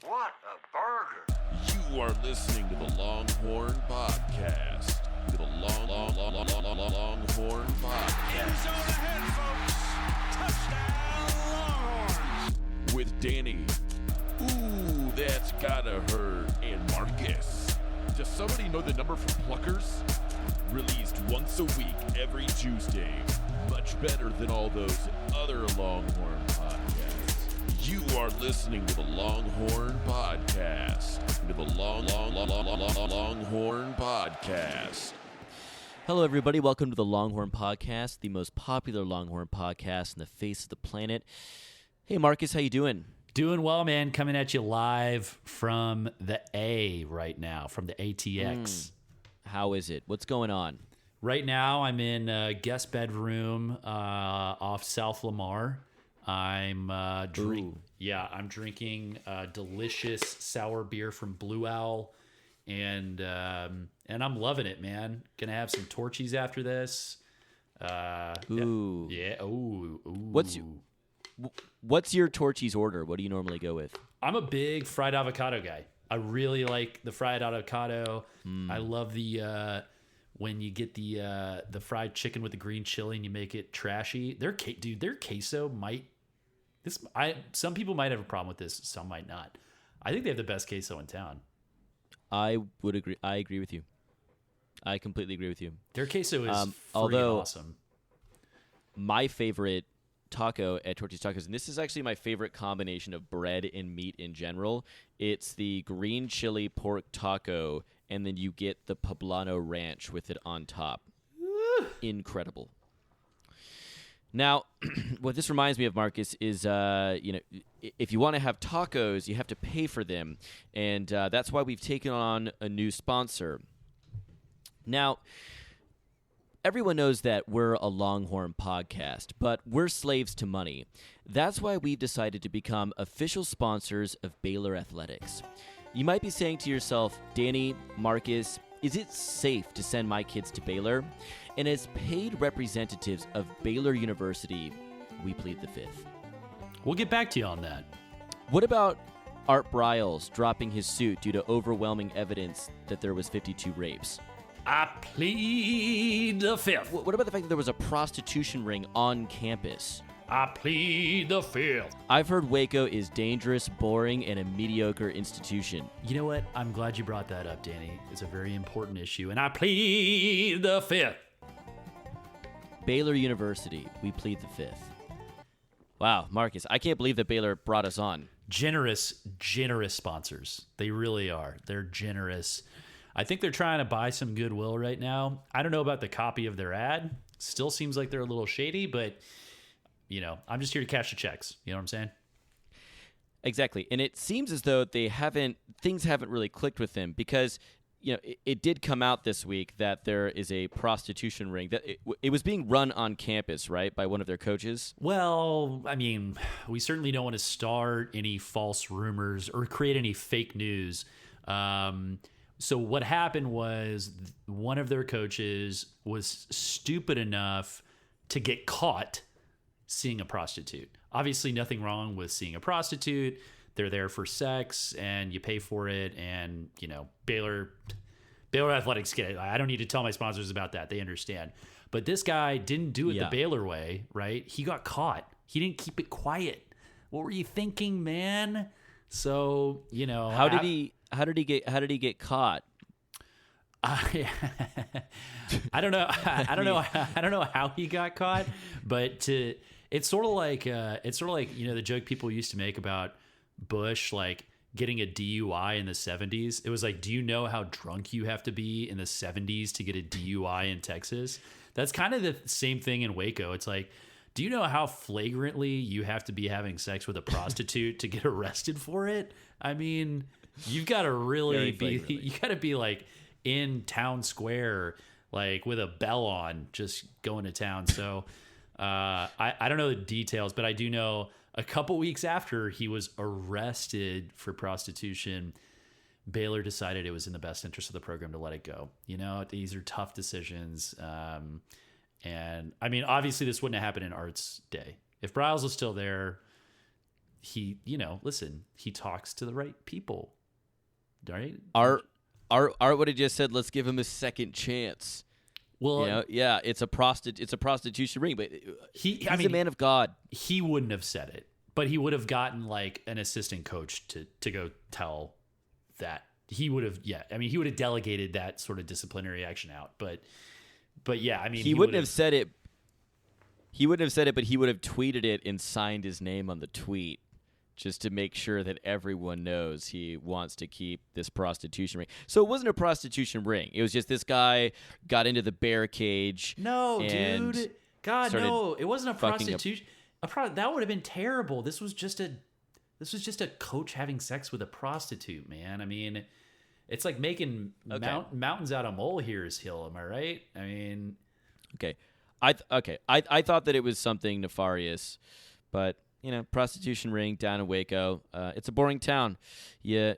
What a burger! You are listening to the Longhorn Podcast. To the Longhorn Podcast. End zone ahead, folks. Touchdown, Longhorns. With Danny. Ooh, that's gotta hurt. And Marcus. Does somebody know the number for Pluckers? Released once a week, every Tuesday. Much better than all those other Longhorn podcasts. You are listening to the Longhorn Podcast. To the Longhorn Podcast. Hello, everybody. Welcome to the Longhorn Podcast, the most popular Longhorn podcast on the face of the planet. Hey, Marcus, how you doing? Doing well, man. Coming at you live from the A right now, from the ATX. How is it? What's going on? Right now, I'm in a guest bedroom off South Lamar. I'm drinking delicious sour beer from Blue Owl, and I'm loving it, man. Gonna have some Torchies after this. Ooh. Yeah. Ooh. What's your Torchies order? What do you normally go with? I'm a big fried avocado guy. I really like the fried avocado. I love the when you get the fried chicken with the green chili and you make it trashy. Their queso might. Some people might have a problem with this. Some might not. I think they have the best queso in town. I would agree. I agree with you. I completely agree with you. Their queso is although awesome. My favorite taco at Torchies Tacos, and this is actually my favorite combination of bread and meat in general. It's the green chili pork taco, and then you get the poblano ranch with it on top. Incredible. Now, what this reminds me of, Marcus, is if you want to have tacos, you have to pay for them, and that's why we've taken on a new sponsor. Now, everyone knows that we're a Longhorn podcast, but we're slaves to money. That's why we've decided to become official sponsors of Baylor Athletics. You might be saying to yourself, Danny, Marcus, is it safe to send my kids to Baylor? And as paid representatives of Baylor University, we plead the fifth. We'll get back to you on that. What about Art Briles dropping his suit due to overwhelming evidence that there was 52 rapes? I plead the fifth. What about the fact that there was a prostitution ring on campus? I plead the fifth. I've heard Waco is dangerous, boring, and a mediocre institution. You know what? I'm glad you brought that up, Danny. It's a very important issue, and I plead the fifth. Baylor University, we plead the fifth. Wow, Marcus, I can't believe that Baylor brought us on. Generous sponsors. They really are. They're generous. I think they're trying to buy some goodwill right now. I don't know about the copy of their ad. Still seems like they're a little shady, but I'm just here to cash the checks. You know what I'm saying? Exactly. And it seems as though things haven't really clicked with them because, it did come out this week that there is a prostitution ring that it was being run on campus, right, by one of their coaches. Well, I mean, we certainly don't want to start any false rumors or create any fake news. So what happened was one of their coaches was stupid enough to get caught seeing a prostitute. Obviously, nothing wrong with seeing a prostitute. They're there for sex, and you pay for it. And Baylor Athletics get it. I don't need to tell my sponsors about that; they understand. But this guy didn't do it the Baylor way, right? He got caught. He didn't keep it quiet. What were you thinking, man? So how did he get caught? I don't know. I don't know how he got caught, but it's sort of like the joke people used to make about Bush getting a DUI in the 70s. It was like, do you know how drunk you have to be in the 70s to get a DUI in Texas? That's kind of the same thing in Waco. It's like, do you know how flagrantly you have to be having sex with a prostitute to get arrested for it? I mean, you've got to really you got to be like in town square, like with a bell on, just going to town. So I don't know the details, but I do know a couple weeks after he was arrested for prostitution, Baylor decided it was in the best interest of the program to let it go. These are tough decisions. And I mean, obviously this wouldn't have happened in Art's day. If Briles was still there, he, listen, he talks to the right people, right? Art would have just said, "Let's give him a second chance." Well, it's a prostitution ring, but he's a man of God. He wouldn't have said it, but he would have gotten like an assistant coach to go tell that. He would have, he would have delegated that sort of disciplinary action out. But yeah, I mean, he wouldn't have said it. He wouldn't have said it, but he would have tweeted it and signed his name on the tweet just to make sure that everyone knows he wants to keep this prostitution ring. So it wasn't a prostitution ring. It was just this guy got into the bear cage. No, dude. God, no. It wasn't a prostitution. That would have been terrible. This was just a coach having sex with a prostitute, man. I mean, it's like making mountains out of molehills hill. Am I right? I mean, okay. I thought that it was something nefarious, but prostitution ring down in Waco. It's a boring town. You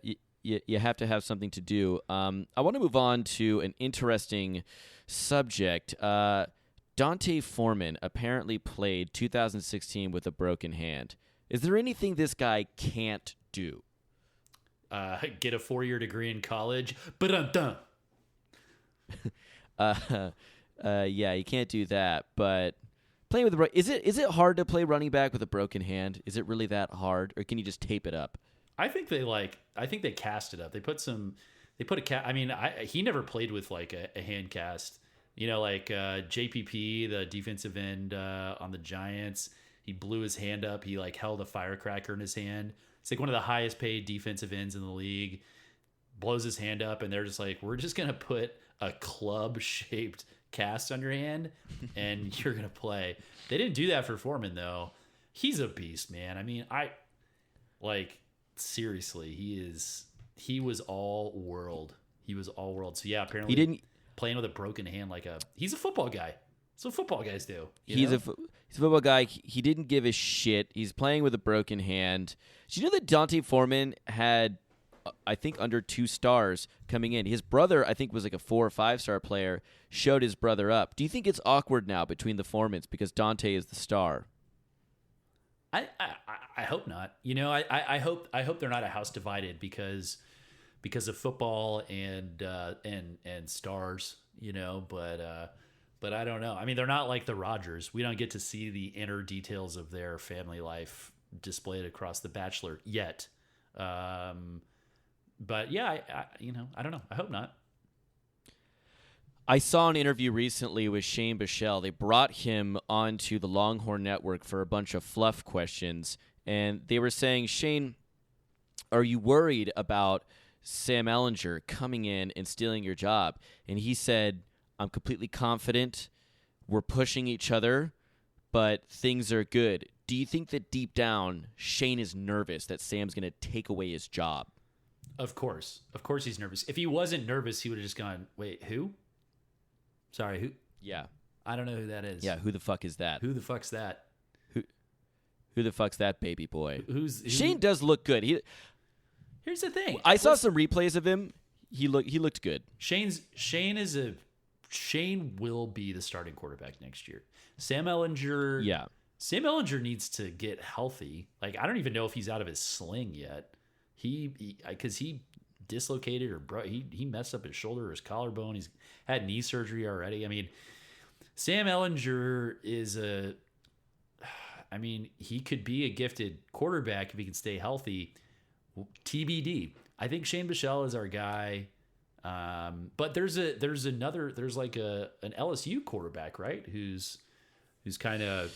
have to have something to do. I want to move on to an interesting subject. Dante Foreman apparently played 2016 with a broken hand. Is there anything this guy can't do? Get a 4-year degree in college. Ba-dum-dum. Yeah, you can't do that. But playing with is it hard to play running back with a broken hand? Is it really that hard, or can you just tape it up? I think they cast it up. He never played with like a hand cast. JPP, the defensive end on the Giants. He blew his hand up. He like held a firecracker in his hand. It's like one of the highest paid defensive ends in the league. Blows his hand up, and they're just like, we're just gonna put a club shaped cast on your hand, and you're gonna play. They didn't do that for Foreman though. He's a beast, man. I mean, seriously, he was all world. He was all world. So yeah, apparently he didn't playing with a broken hand he's a football guy. That's what football guys do. He's a football guy. He didn't give a shit. He's playing with a broken hand. Did you know that Dante Foreman had, I think, under 2 stars coming in? His brother, I think, was like a 4 or 5 star player, showed his brother up. Do you think it's awkward now between the Foremans because Dante is the star? I hope not. I hope they're not a house divided because of football and stars, but I don't know. I mean, they're not like the Rodgers. We don't get to see the inner details of their family life displayed across The Bachelor yet. But yeah, I don't know. I hope not. I saw an interview recently with Shane Bichelle. They brought him onto the Longhorn Network for a bunch of fluff questions, and they were saying, Shane, are you worried about Sam Ehlinger coming in and stealing your job? And he said, I'm completely confident. We're pushing each other, but things are good. Do you think that deep down Shane is nervous that Sam's going to take away his job? Of course he's nervous. If he wasn't nervous, he would have just gone, wait, who? Sorry, who? Yeah. I don't know who that is. Yeah, who the fuck is that? Who the fuck's that? Who the fuck's that baby boy? Who? Shane does look good. Here's the thing. I saw some replays of him. He looked good. Shane will be the starting quarterback next year. Sam Ehlinger. Yeah. Sam Ehlinger needs to get healthy. Like, I don't even know if he's out of his sling yet. Because he dislocated or he messed up his shoulder or his collarbone. He's had knee surgery already. I mean, Sam Ehlinger he could be a gifted quarterback if he can stay healthy. TBD. I think Shane Bichelle is our guy. But there's like an LSU quarterback, right? Who's kind of.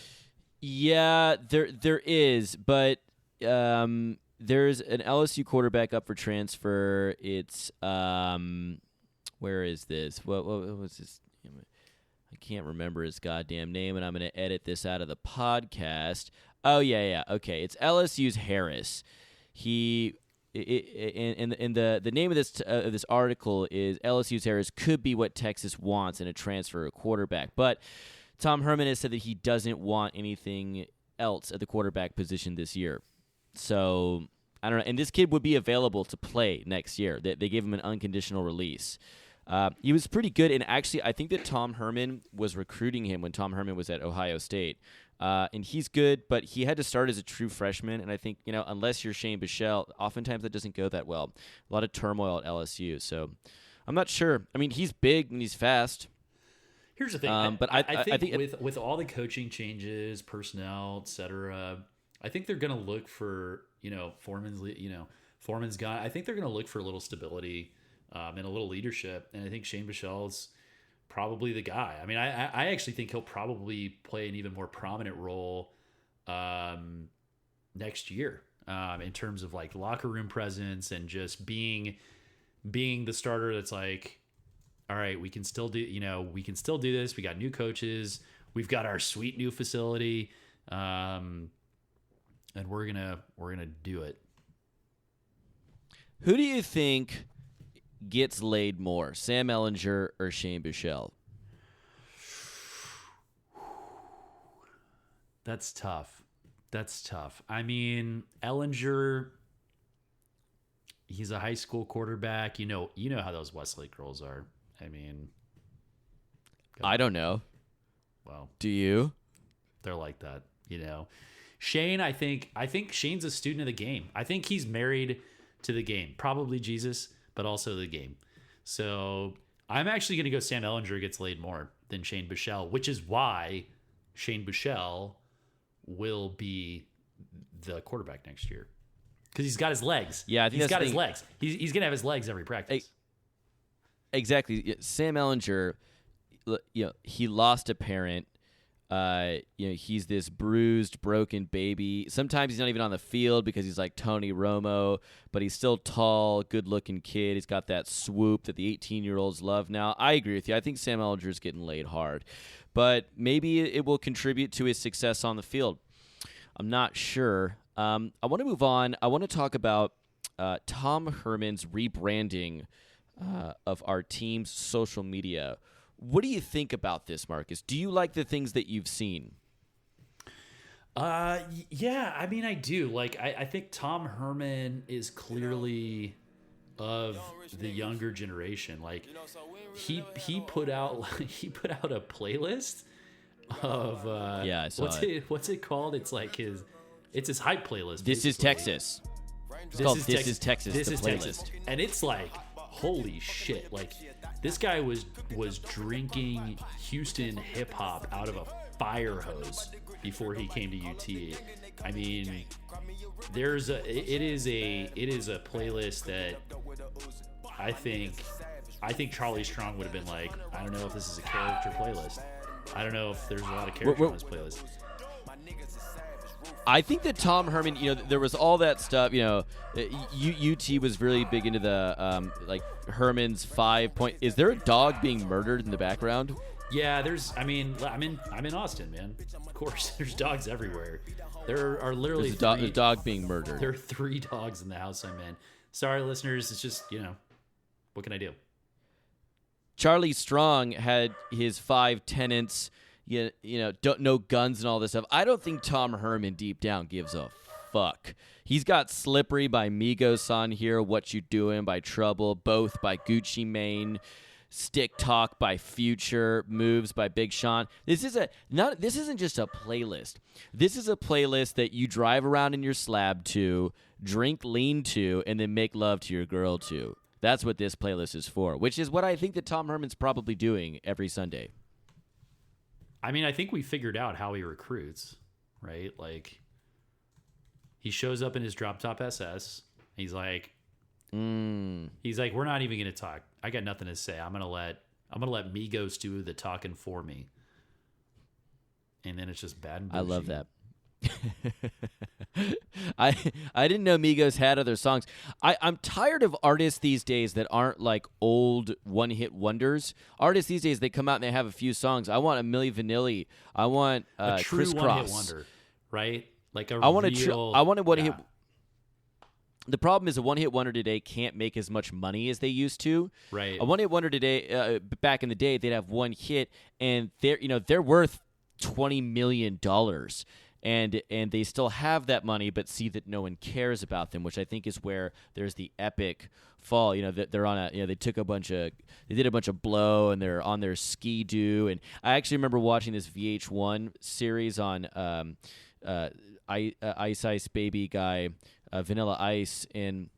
Yeah, there is, but there's an LSU quarterback up for transfer. It's where is this? What was this? I can't remember his goddamn name, and I'm going to edit this out of the podcast. Oh yeah, okay. It's LSU's Harris. The name of this article is LSU's Harris could be what Texas wants in a transfer quarterback, but Tom Herman has said that he doesn't want anything else at the quarterback position this year. So I don't know. And this kid would be available to play next year. They gave him an unconditional release. He was pretty good, and actually, I think that Tom Herman was recruiting him when Tom Herman was at Ohio State. and he's good, but he had to start as a true freshman, and I think, unless you're Shane Bichelle, oftentimes that doesn't go that well. A lot of turmoil at LSU, so I'm not sure. I mean, he's big and he's fast. Here's the thing, I think with all the coaching changes, personnel, etc., I think they're going to look for, Foreman's guy. I think they're going to look for a little stability and a little leadership, and I think Shane Bichelle's probably the guy. I mean, I actually think he'll probably play an even more prominent role next year in terms of like locker room presence and just being the starter that's like, all right, we can still do this. We got new coaches. We've got our sweet new facility. And we're gonna do it. Who do you think gets laid more, Sam Ehlinger or Shane Bichelle? That's tough. I mean, Ehlinger, he's a high school quarterback. You know how those Westlake girls are. I mean, I don't know. Well, do you? They're like that, Shane, I think Shane's a student of the game. I think he's married to the game. Probably Jesus, but also the game. So I'm actually going to go Sam Ehlinger gets laid more than Shane Bichelle, which is why Shane Bichelle will be the quarterback next year. Because he's got his legs. Yeah, I think he's got his legs. He's going to have his legs every practice. Exactly. Sam Ehlinger, he lost a parent. He's this bruised, broken baby. Sometimes he's not even on the field because he's like Tony Romo, but he's still tall, good-looking kid. He's got that swoop that the 18-year-olds love now. I agree with you. I think Sam Ehlinger's getting laid hard, but maybe it will contribute to his success on the field. I'm not sure. I want to move on. I want to talk about Tom Herman's rebranding of our team's social media. What do you think about this, Marcus? Do you like the things that you've seen? Yeah, I mean, I do. Like, I think Tom Herman is clearly of the younger generation. Like, he put out a playlist of I saw what's it called? It's like his hype playlist. This is Texas. It's called This is Texas. This the is playlist. Texas, and it's like, holy shit! Like, this guy was drinking Houston hip hop out of a fire hose before he came to UT. I mean, it is a playlist that I think Charlie Strong would have been like, I don't know if this is a character playlist. I don't know if there's a lot of character on this playlist. I think that Tom Herman, there was all that stuff. UT was really big into the Herman's 5-point. Is there a dog being murdered in the background? Yeah, I'm in Austin, man. Of course, there's dogs everywhere. There are literally there's a dog being murdered. There are 3 dogs in the house I'm in. Sorry, listeners. It's just what can I do? Charlie Strong had his 5 tenets. Don't know guns and all this stuff. I don't think Tom Herman deep down gives a fuck. He's got Slippery by Migos on here, What You Doing by Trouble, Both by Gucci Mane, Stick Talk by Future, Moves by Big Sean. This isn't just a playlist. This is a playlist that you drive around in your slab to, drink lean to, and then make love to your girl to. That's what this playlist is for, which is what I think that Tom Herman's probably doing every Sunday. I mean, I think we figured out how he recruits, right? Like, he shows up in his drop top SS. He's like, we're not even gonna talk. I got nothing to say. I'm gonna let Migos do the talking for me. And then it's just bad and bougie. I love that. I didn't know Migos had other songs. I'm tired of artists these days that aren't like old one-hit wonders. Artists these days, they come out and they have a few songs. I want a Milli Vanilli. I want a true Criss one-hit Cross. wonder, right? Like I want a one-hit. Yeah. The problem is a one-hit wonder today can't make as much money as they used to. Right. A one-hit wonder today, back in the day, they'd have one hit and they're worth $20 million. and they still have that money, but see that no one cares about them, which I think is where there's the epic fall. They're on they did a bunch of blow, and they're on their ski-doo. And I actually remember watching this VH1 series on Ice Ice Baby guy, Vanilla Ice, and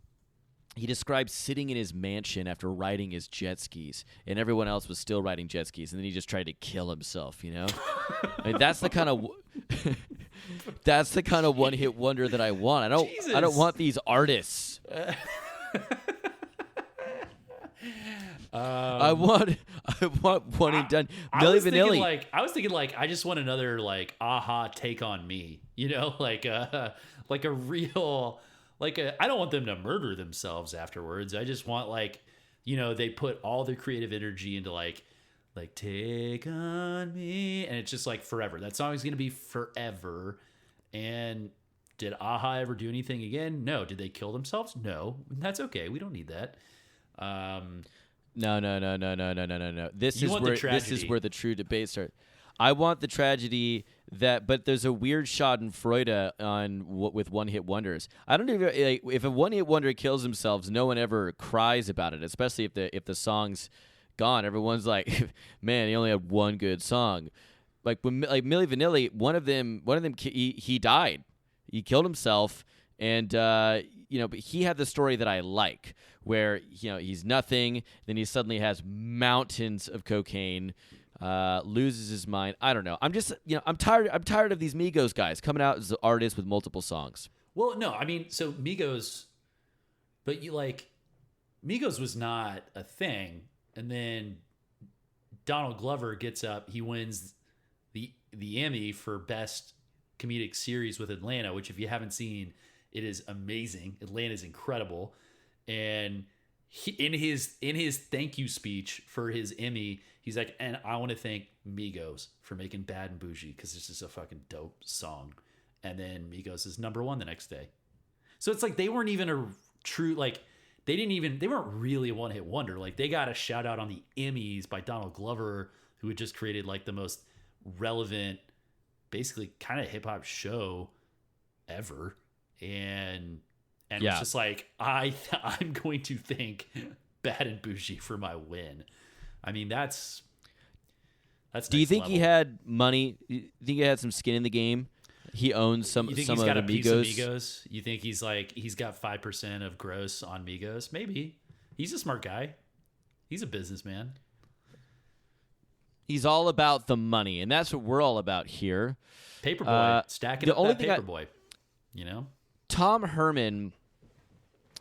he described sitting in his mansion after riding his jet skis, and everyone else was still riding jet skis, and then he just tried to kill himself. I mean, that's the kind of one-hit wonder that I want. I don't want these artists. I want one and done. Milli Vanilli. I was thinking I just want another aha take on me. Like a real I don't want them to murder themselves afterwards. I just want they put all their creative energy into take on me, and it's just forever. That song is gonna be forever. And did Aha ever do anything again? No. Did they kill themselves? No. That's okay. We don't need that. No. This is where the true debate starts. I want the tragedy but there's a weird Schadenfreude with one-hit wonders. I don't even if a one-hit wonder kills themselves, no one ever cries about it, especially if the song's gone. Everyone's like, man, he only had one good song. When Milli Vanilli, one of them, he died. He killed himself, and but he had the story that I like, where he's nothing, then he suddenly has mountains of cocaine, loses his mind. I don't know. I'm just I'm tired of these Migos guys coming out as artists with multiple songs. Well, no, I mean, so Migos, but Migos was not a thing, and then Donald Glover gets up, he wins the Emmy for Best Comedic Series with Atlanta, which if you haven't seen, it is amazing. Atlanta's incredible. And in his thank you speech for his Emmy, he's like, and I want to thank Migos for making Bad and Bougie, because this is a fucking dope song. And then Migos is number one the next day. So it's they weren't even a true, they weren't really a one-hit wonder. They got a shout out on the Emmys by Donald Glover, who had just created the most relevant, basically kind of hip hop show ever. And it's just I'm going to thank Bad and Bougie for my win. I mean, that's Do you think level. he had money? You think he had some skin in the game? He owns some You think some he's of got a the piece of Migos. Migos? You think he's got 5% of gross on Migos? Maybe. He's a smart guy. He's a businessman. He's all about the money, and that's what we're all about here. Paperboy, stacking up that paperboy. Tom Herman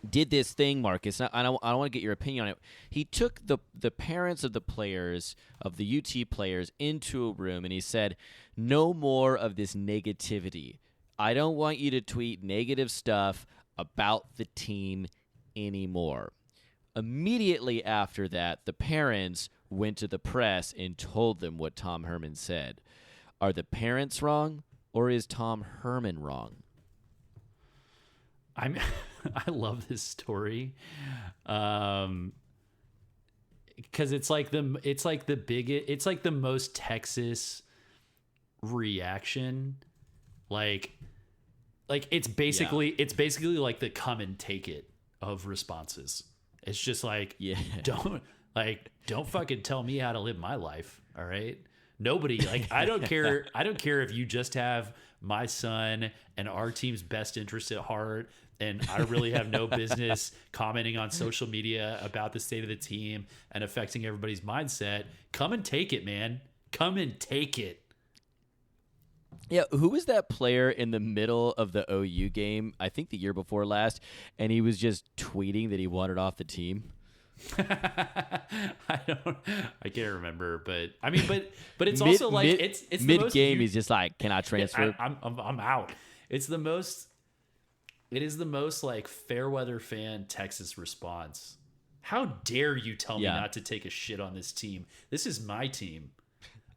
did this thing, Marcus. I don't want to get your opinion on it. He took the parents of the players, of the UT players, into a room, and he said, no more of this negativity. I don't want you to tweet negative stuff about the team anymore. Immediately after that, the parents went to the press and told them what Tom Herman said. Are the parents wrong, or is Tom Herman wrong? I love this story, because it's the most Texas reaction, it's basically the come and take it of responses. It's just don't fucking tell me how to live my life. All right. Nobody I don't care if you just have my son and our team's best interest at heart, and I really have no business commenting on social media about the state of the team and affecting everybody's mindset. Come and take it, man. Come and take it. Yeah, who was that player in the middle of the OU game? I think the year before last, and he was just tweeting that he wanted off the team. I can't remember, but I mean, but it's also it's mid game. He's just like, can I transfer? I'm out. It is the most fair weather fan Texas response. How dare you tell me not to take a shit on this team? This is my team.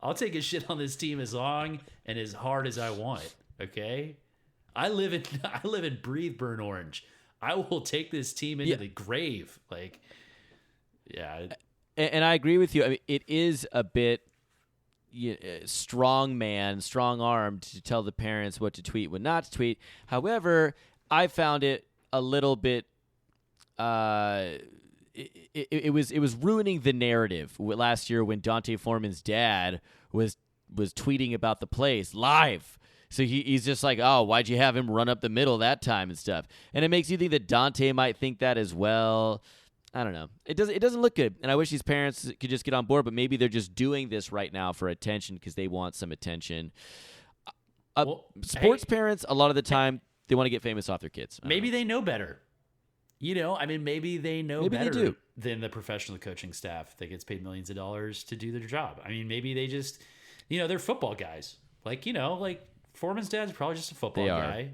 I'll take a shit on this team as long and as hard as I want. Okay, I live and breathe burnt orange. I will take this team into the grave. And I agree with you. I mean, it is a bit, strong man, strong armed to tell the parents what to tweet, what not to tweet. However, I found it a little bit. It was ruining the narrative last year when Dante Foreman's dad was tweeting about the plays live. So he's just like, oh, why'd you have him run up the middle that time and stuff? And it makes you think that Dante might think that as well. I don't know. It doesn't look good. And I wish these parents could just get on board, but maybe they're just doing this right now for attention because they want some attention. Sports parents, a lot of the time, they want to get famous off their kids. Maybe they know better. Maybe they know better than the professional coaching staff that gets paid millions of dollars to do their job. I mean, maybe they just, they're football guys. Like Foreman's dad's probably just a football guy.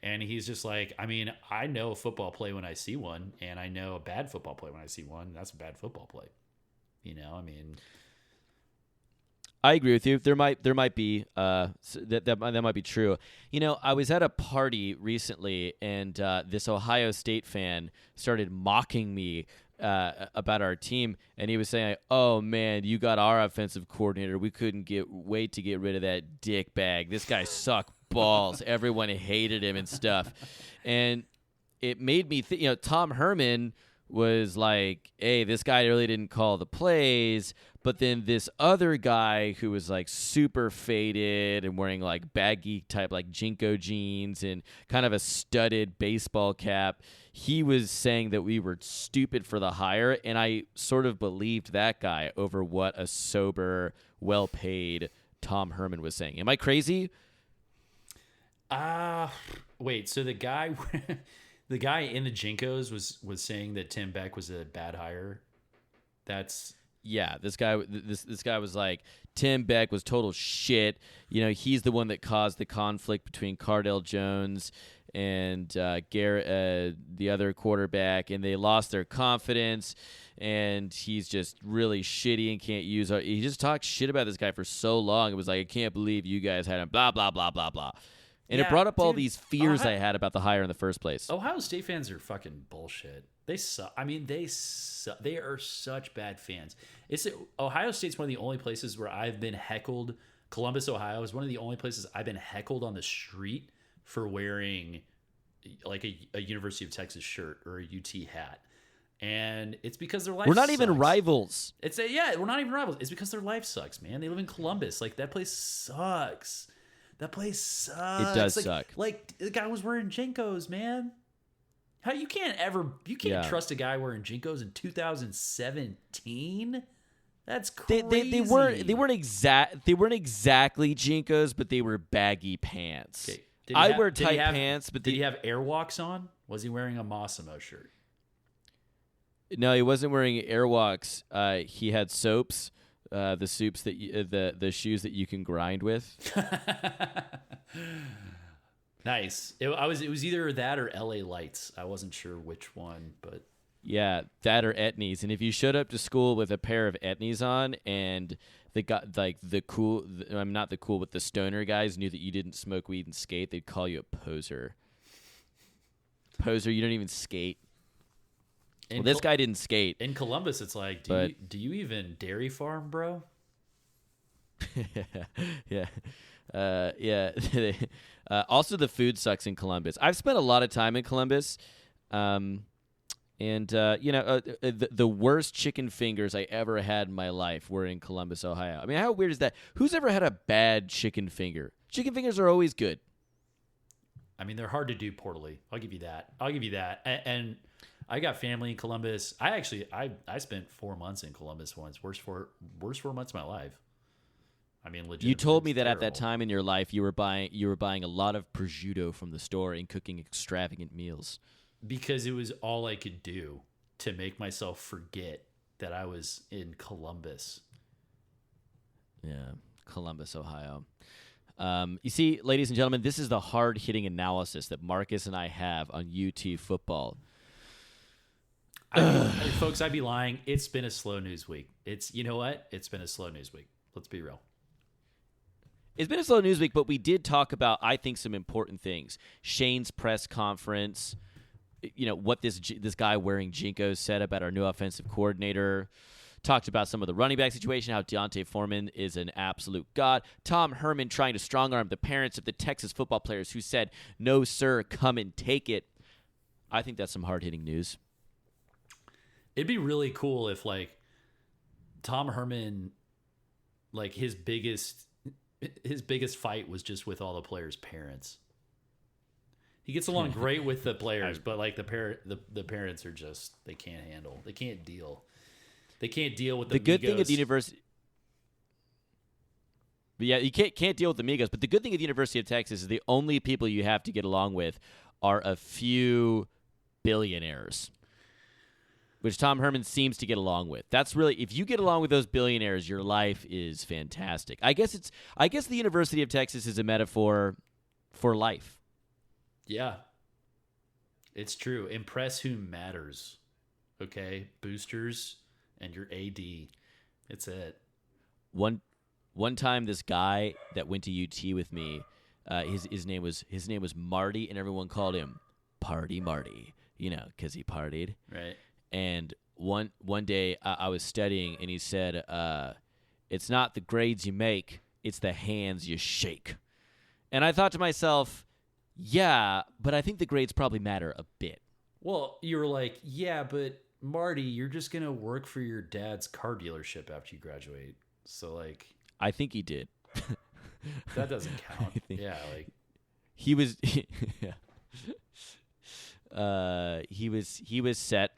And he's just like, I know a football play when I see one, and I know a bad football play when I see one. That's a bad football play. I agree with you. There might be that might be true. I was at a party recently, and this Ohio State fan started mocking me about our team, and he was saying, "Oh man, you got our offensive coordinator. We couldn't wait to get rid of that dick bag. This guy sucked balls. Everyone hated him and stuff." And it made me think. Tom Herman was like, hey, this guy really didn't call the plays. But then this other guy who was like super faded and wearing like baggy type like Jinko jeans and kind of a studded baseball cap, he was saying that we were stupid for the hire. And I sort of believed that guy over what a sober, well-paid Tom Herman was saying. Am I crazy? Wait, so the guy... The guy in the Jinkos was saying that Tim Beck was a bad hire. This guy was like, Tim Beck was total shit. He's the one that caused the conflict between Cardale Jones and Garrett, the other quarterback, and they lost their confidence. And he's just really shitty and can't use. He just talked shit about this guy for so long. It was like, I can't believe you guys had him. Blah blah blah blah blah. And it brought up all these fears I had about the hire in the first place. Ohio State fans are fucking bullshit. They suck. They suck. They are such bad fans. Ohio State's one of the only places where I've been heckled. Columbus, Ohio is one of the only places I've been heckled on the street for wearing like a University of Texas shirt or a UT hat. And it's because their life We're not sucks. even rivals. We're not even rivals. It's because their life sucks, man. They live in Columbus. Like, that place sucks. That place sucks. It does suck. Like the guy was wearing Jinkos, man. How you can't trust a guy wearing Jinkos in 2017? That's crazy. They weren't exactly Jinkos, but they were baggy pants. Okay. I wear tight pants, but did he have Airwalks on? Was he wearing a Massimo shirt? No, he wasn't wearing Airwalks. He had soaps. The soups that the shoes that you can grind with. Nice. It was either that or LA Lights. I wasn't sure which one, but yeah, that or Etnies. And if you showed up to school with a pair of Etnies on, and the stoner guys knew that you didn't smoke weed and skate, they'd call you a poser. Poser, you don't even skate. Well, this guy didn't skate. In Columbus, it's like, do you even dairy farm, bro? Yeah. Also, the food sucks in Columbus. I've spent a lot of time in Columbus, the worst chicken fingers I ever had in my life were in Columbus, Ohio. I mean, how weird is that? Who's ever had a bad chicken finger? Chicken fingers are always good. I mean, they're hard to do poorly. I'll give you that. And I got family in Columbus. I spent 4 months in Columbus once. Worst 4 months of my life. I mean, legit. You told me that terrible. At that time in your life, you were buying a lot of prosciutto from the store and cooking extravagant meals. Because it was all I could do to make myself forget that I was in Columbus. Yeah, Columbus, Ohio. You see, ladies and gentlemen, this is the hard-hitting analysis that Marcus and I have on UT football. Folks, I'd be lying. It's been a slow news week. You know what? It's been a slow news week. Let's be real. It's been a slow news week, but we did talk about, I think, some important things. Shane's press conference, what this guy wearing Jinkos said about our new offensive coordinator, Talked about some of the running back situation, how Deontay Foreman is an absolute god. Tom Herman trying to strong-arm the parents of the Texas football players who said, "No, sir, come and take it." I think that's some hard-hitting news. It'd be really cool if, like, Tom Herman, like, his biggest fight was just with all the players' parents. He gets along great with the players, but like the parents are just, they can't deal with the good thing at Migos. the university. But yeah, you can't deal with the Migos. But the good thing at the University of Texas is the only people you have to get along with are a few billionaires, which Tom Herman seems to get along with. That's really, if you get along with those billionaires, your life is fantastic. I guess the University of Texas is a metaphor for life. Yeah, it's true. Impress who matters. Okay, boosters and your AD. It's it. One time, this guy that went to UT with me, his name was Marty, and everyone called him Party Marty. Because he partied. Right. And one day I was studying, and he said, "It's not the grades you make; it's the hands you shake." And I thought to myself, yeah, but I think the grades probably matter a bit. Well, you were like, yeah, but Marty, you're just going to work for your dad's car dealership after you graduate. So, like, I think he did. That doesn't count. Yeah, like he was he was set.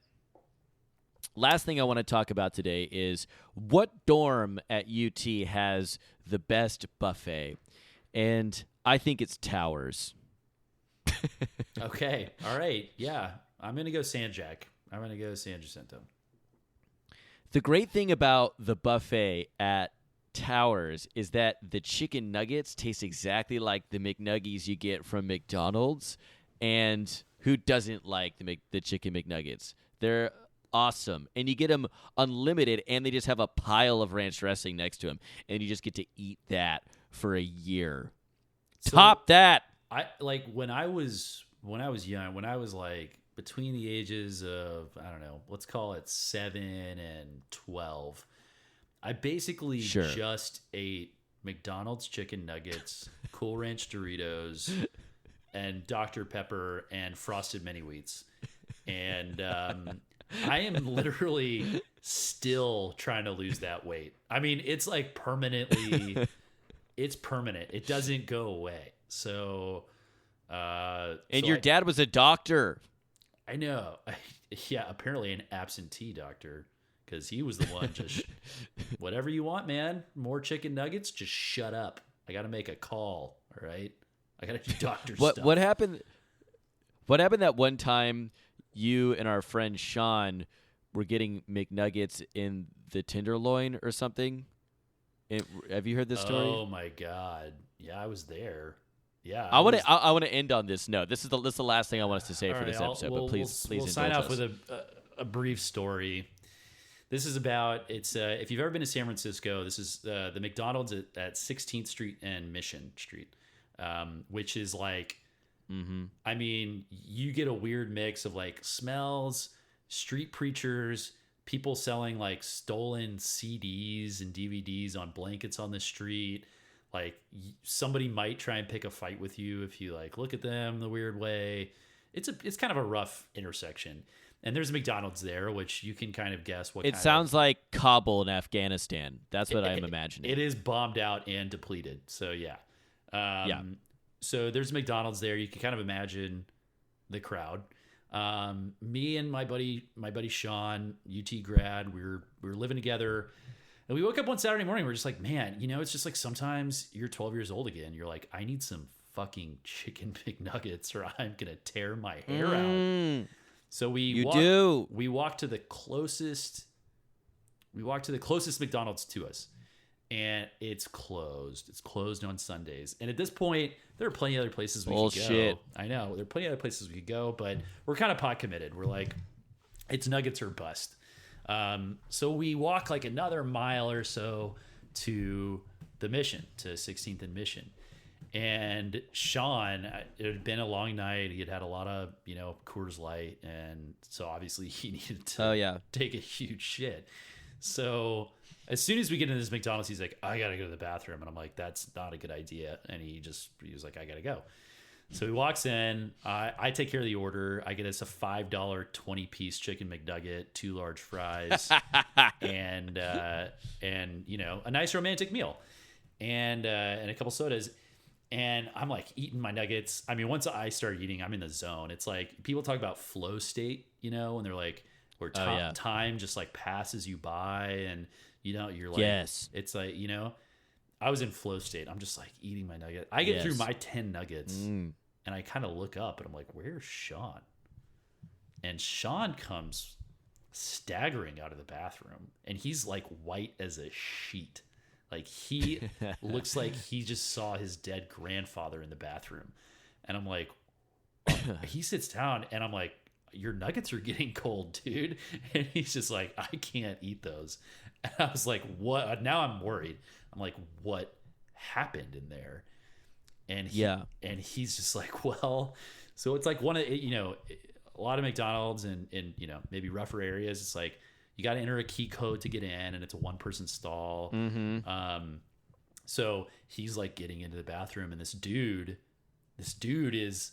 Last thing I want to talk about today is what dorm at UT has the best buffet. And I think it's Towers. Okay. All right. Yeah. I'm going to go San Jack. I'm going to go San Jacinto. The great thing about the buffet at Towers is that the chicken nuggets taste exactly like the McNuggies you get from McDonald's. And who doesn't like the chicken McNuggets? They're awesome. And you get them unlimited, and they just have a pile of ranch dressing next to them. And you just get to eat that for a year. So Top that. I like when I was young, when I was like between the ages of, I don't know, let's call it 7 and 12, I basically just ate McDonald's chicken nuggets, Cool Ranch Doritos, and Dr. Pepper and Frosted Mini Wheats. And I am literally still trying to lose that weight. I mean, it's like permanently, it's permanent. It doesn't go away. So, your dad was a doctor. I know. Yeah, apparently an absentee doctor, because he was the one just, whatever you want, man. More chicken nuggets, just shut up. I got to make a call, all right? I got to do doctor stuff. What happened? What happened that one time you and our friend Sean were getting McNuggets in the Tenderloin or something? Have you heard this story? Oh, my God. Yeah, I was there. Yeah, I want to end on this note. This is the last thing I want us to say for this episode. But please we'll sign off with a brief story. This is about if you've ever been to San Francisco, this is the McDonald's at 16th Street and Mission Street, which is like, I mean, you get a weird mix of like smells, street preachers, people selling like stolen CDs and DVDs on blankets on the street. Like somebody might try and pick a fight with you if you like look at them the weird way. It's kind of a rough intersection. And there's a McDonald's there, which you can kind of guess what. It sounds like Kabul in Afghanistan. That's what I'm imagining. It is bombed out and depleted. So yeah. So there's McDonald's there. You can kind of imagine the crowd. Me and my buddy Sean, UT grad, we were living together. And we woke up one Saturday morning. We're just like, man, it's just like sometimes you're 12 years old again. You're like, I need some fucking chicken McNuggets or I'm going to tear my hair out. So we walked to the closest McDonald's to us. And it's closed. It's closed on Sundays. And at this point, there are plenty of other places we could go. I know. There are plenty of other places we could go, but we're kind of pot committed. We're like, it's nuggets or bust. So we walk like another mile or so to the Mission, to 16th and Mission. And Sean, it had been a long night. He had had a lot of, Coors Light. And so obviously he needed to take a huge shit. So as soon as we get into this McDonald's, he's like, I got to go to the bathroom. And I'm like, that's not a good idea. And he was like, I got to go. So he walks in. I take care of the order. I get us a $5 20-piece chicken McNugget, 2 large fries, and a nice romantic meal, and a couple sodas. And I'm like eating my nuggets. I mean, once I start eating, I'm in the zone. It's like people talk about flow state, when they're like, where time just like passes you by, and you're like, yes, it's like I was in flow state. I'm just like eating my nugget. I get through my 10 nuggets. And I kind of look up and I'm like, where's Sean? And Sean comes staggering out of the bathroom, and he's like white as a sheet. Like he looks like he just saw his dead grandfather in the bathroom. And I'm like, he sits down and I'm like, your nuggets are getting cold, dude. And he's just like, I can't eat those. And I was like, what? Now I'm worried. I'm like, what happened in there? And he's just like, well, so it's like one of, a lot of McDonald's and maybe rougher areas. It's like, you got to enter a key code to get in, and it's a 1-person stall. Mm-hmm. So he's like getting into the bathroom, and this dude is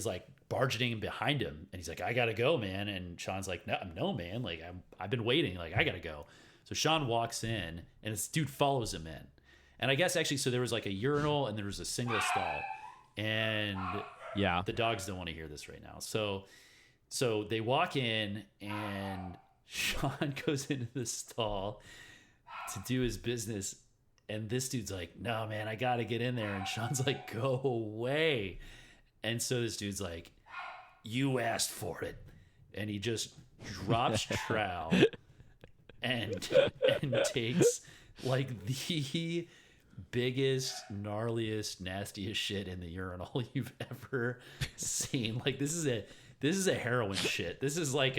like barging in behind him. And he's like, I got to go, man. And Sean's like, no, man. Like I've been waiting. Like I got to go. So Sean walks in, and this dude follows him in. And I guess actually, so there was like a urinal and there was a single stall, and the dogs don't want to hear this right now. So they walk in, and Sean goes into the stall to do his business. And this dude's like, no, man, I got to get in there. And Sean's like, go away. And so this dude's like, you asked for it. And he just drops trowel and takes like the biggest, gnarliest, nastiest shit in the urinal you've ever seen. Like this is a heroin shit. This is like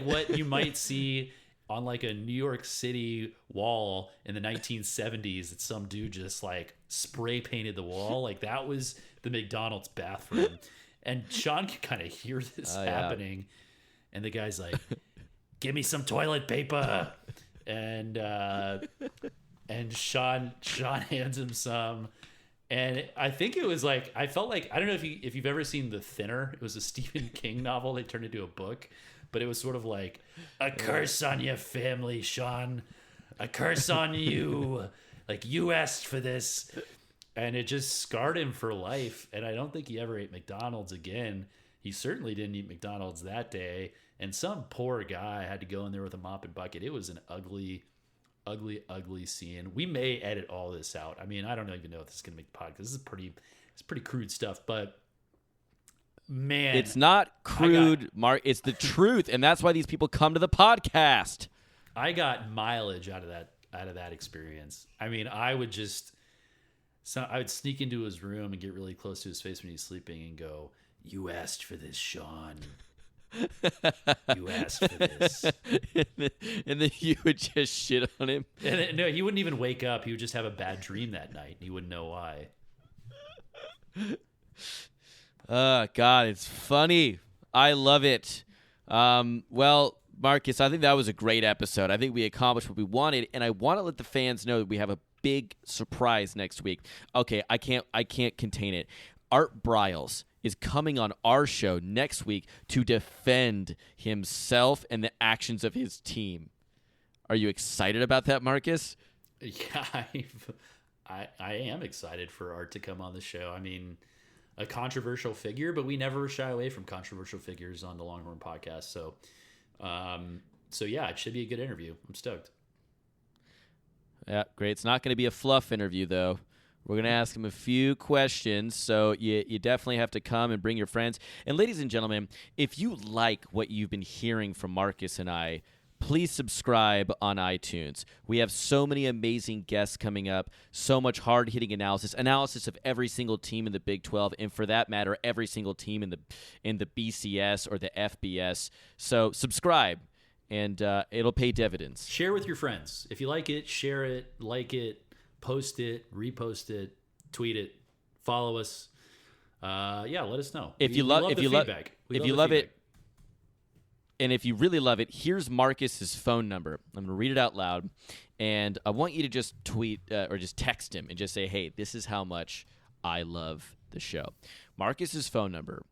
what you might see on like a New York City wall in the 1970s that some dude just like spray painted the wall. Like that was the McDonald's bathroom. And Sean can kind of hear this happening. And the guy's like, give me some toilet paper. And Sean hands him some, and I think it was like, I felt like, I don't know if you've ever seen The Thinner. It was a Stephen King novel they turned into a book, but it was sort of like, a curse on your family, Sean, a curse on you, like you asked for this, and it just scarred him for life. And I don't think he ever ate McDonald's again. He certainly didn't eat McDonald's that day, and some poor guy had to go in there with a mop and bucket. It was an ugly scene. We may edit all this out. I mean, I don't even know if this is gonna make the podcast. This is pretty crude stuff, but man, it's not crude, Mark. It's the truth, and that's why these people come to the podcast. I got mileage out of that experience. I mean, I would sneak into his room and get really close to his face when he's sleeping and go, "You asked for this, Sean. You asked for this." And then you would just shit on him. And then, no, he wouldn't even wake up. He would just have a bad dream that night. He wouldn't know why. God, it's funny. I love it. Well, Marcus, I think that was a great episode. I think we accomplished what we wanted, and I want to let the fans know that we have a big surprise next week. Okay, I can't contain it. Art Briles is coming on our show next week to defend himself and the actions of his team. Are you excited about that, Marcus? Yeah, I am excited for Art to come on the show. I mean, a controversial figure, but we never shy away from controversial figures on the Longhorn podcast. So yeah, it should be a good interview. I'm stoked. Yeah, great. It's not going to be a fluff interview, though. We're going to ask him a few questions, so you definitely have to come and bring your friends. And ladies and gentlemen, if you like what you've been hearing from Marcus and I, please subscribe on iTunes. We have so many amazing guests coming up, so much hard-hitting analysis of every single team in the Big 12, and for that matter, every single team in the BCS or the FBS. So subscribe, and it'll pay dividends. Share with your friends. If you like it, share it, like it, post it, repost it, tweet it, follow us. Let us know. If you love it, And if you really love it, here's Marcus's phone number. I'm going to read it out loud. And I want you to just tweet or just text him and just say, hey, this is how much I love the show. Marcus's phone number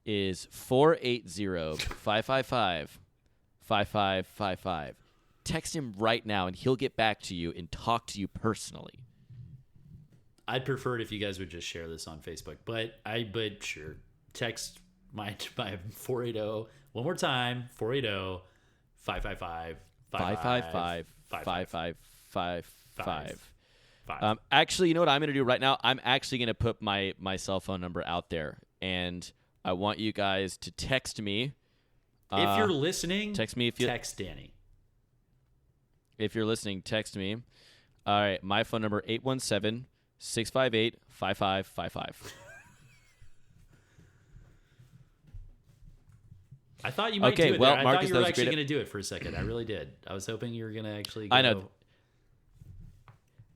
is 480-555-5555. Text him right now, and he'll get back to you and talk to you personally. I'd prefer it if you guys would just share this on Facebook, but sure. Text my 480, one more time, 480-555-5555. Actually, you know what I'm going to do right now? I'm actually going to put my cell phone number out there, and I want you guys to text me. If you're listening, text me. Text Danny. If you're listening, text me. All right, my phone number, 817-658-5555. I thought you might do it. Well, there. Marcus, I thought you were actually great. going to do it for a second. I really did. I was hoping you were going to actually go. I know.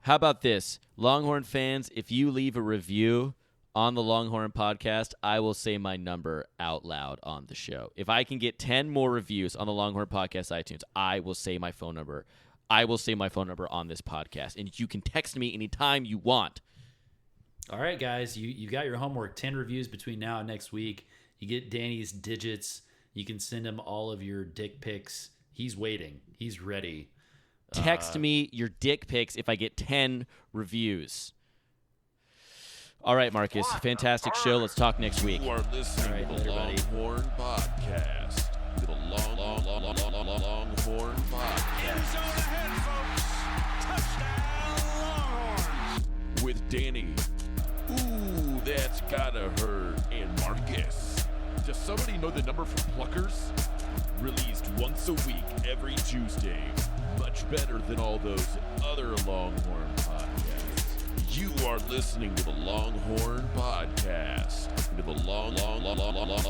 How about this? Longhorn fans, if you leave a review on the Longhorn podcast, I will say my number out loud on the show. If I can get 10 more reviews on the Longhorn podcast iTunes, I will say my phone number. I will say my phone number on this podcast, and you can text me anytime you want. All right, guys, you got your homework. 10 reviews between now and next week. You get Danny's digits. You can send him all of your dick pics. He's waiting. He's ready. Text me your dick pics if I get 10 reviews. All right, Marcus, fantastic show. Let's talk next week. You are listening to the Longhorn Podcast. To the Longhorn Podcast. End zone ahead, folks. Touchdown, Longhorns. With Danny. Ooh, that's gotta hurt. And Marcus. Does somebody know the number for Pluckers? Released once a week, every Tuesday. Much better than all those other Longhorn podcasts. You are listening to the Longhorn Podcast. To the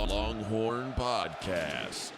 Longhorn Podcast.